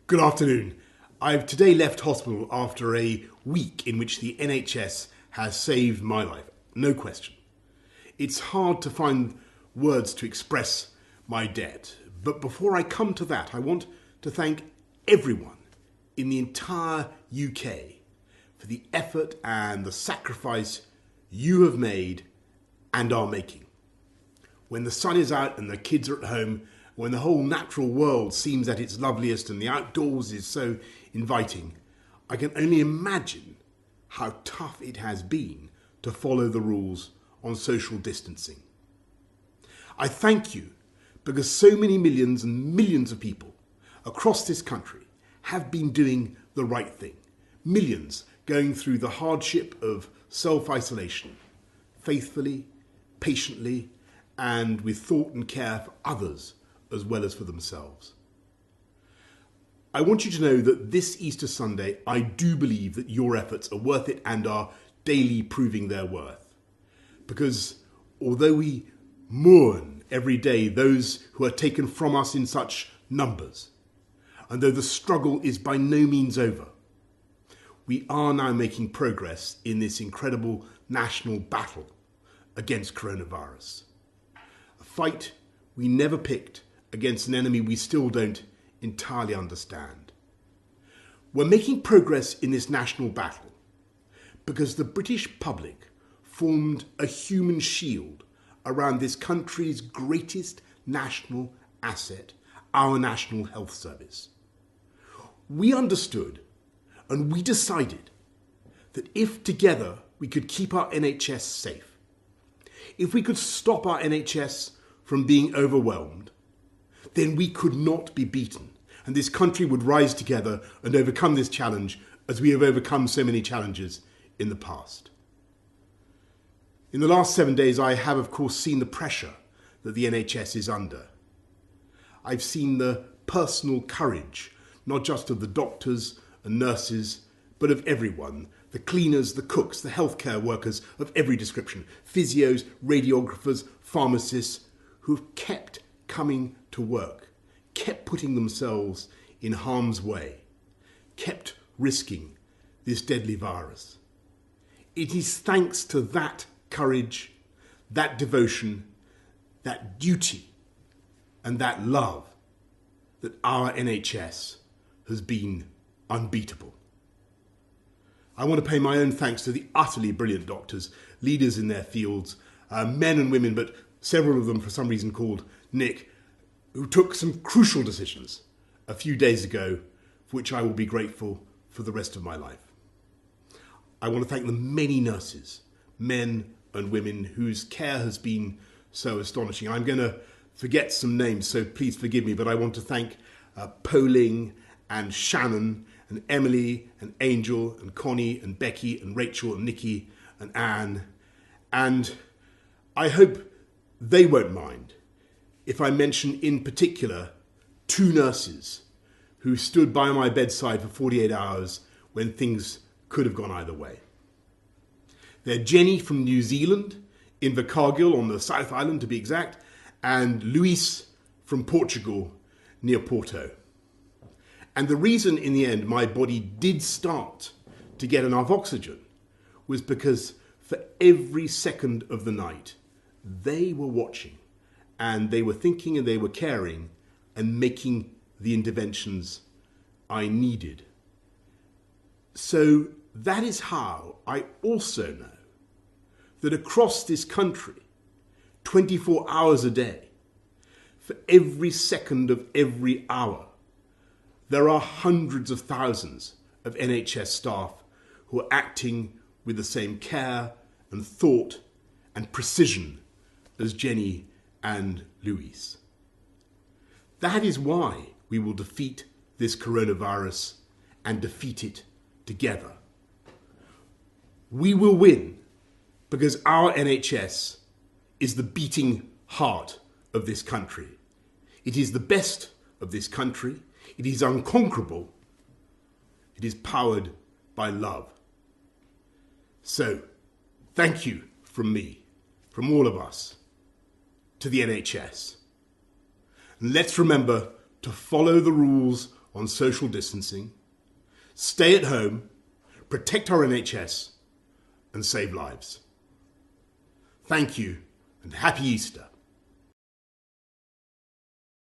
Good afternoon. I've today left hospital after a week in which the NHS has saved my life, no question. It's hard to find words to express my debt, but before I come to that, I want to thank everyone in the entire UK for the effort and the sacrifice you have made and are making. When the sun is out and the kids are at home, when the whole natural world seems at its loveliest and the outdoors is so inviting, I can only imagine how tough it has been to follow the rules on social distancing. I thank you because so many millions and millions of people across this country have been doing the right thing. Millions going through the hardship of self-isolation, faithfully, patiently, and with thought and care for others as well as for themselves. I want you to know that this Easter Sunday, I do believe that your efforts are worth it and are daily proving their worth. Because although we mourn every day those who are taken from us in such numbers, and though the struggle is by no means over, we are now making progress in this incredible national battle against coronavirus. A fight we never picked against an enemy we still don't entirely understand. We're making progress in this national battle because the British public formed a human shield around this country's greatest national asset, our National Health Service. We understood and we decided that if together we could keep our NHS safe, if we could stop our NHS from being overwhelmed, then we could not be beaten, and this country would rise together and overcome this challenge as we have overcome so many challenges in the past. In the last 7 days, I have, of course, seen the pressure that the NHS is under. I've seen the personal courage, not just of the doctors and nurses, but of everyone, the cleaners, the cooks, the healthcare workers of every description, physios, radiographers, pharmacists, who have kept coming to work, kept putting themselves in harm's way, kept risking this deadly virus. It is thanks to that courage, that devotion, that duty, and that love that our NHS has been unbeatable. I want to pay my own thanks to the utterly brilliant doctors, leaders in their fields, men and women, but several of them for some reason called Nick, who took some crucial decisions a few days ago, for which I will be grateful for the rest of my life. I want to thank the many nurses, men and women, whose care has been so astonishing. I'm going to forget some names, so please forgive me, but I want to thank Poling and Shannon and Emily and Angel and Connie and Becky and Rachel and Nikki and Anne. And I hope they won't mind if I mention in particular 2 nurses who stood by my bedside for 48 hours when things could have gone either way. They're Jenny from New Zealand, Invercargill on the South Island to be exact, and Luis from Portugal near Porto. And the reason in the end my body did start to get enough oxygen was because for every second of the night they were watching, and they were thinking and they were caring and making the interventions I needed. So that is how I also know that across this country, 24 hours a day, for every second of every hour, there are hundreds of thousands of NHS staff who are acting with the same care and thought and precision as Jenny and Luis. That is why we will defeat this coronavirus and defeat it together. We will win because our NHS is the beating heart of this country. It is the best of this country. It is unconquerable. It is powered by love. So, thank you from me, from all of us, to the NHS. And let's remember to follow the rules on social distancing, stay at home, protect our NHS and save lives. Thank you and happy Easter.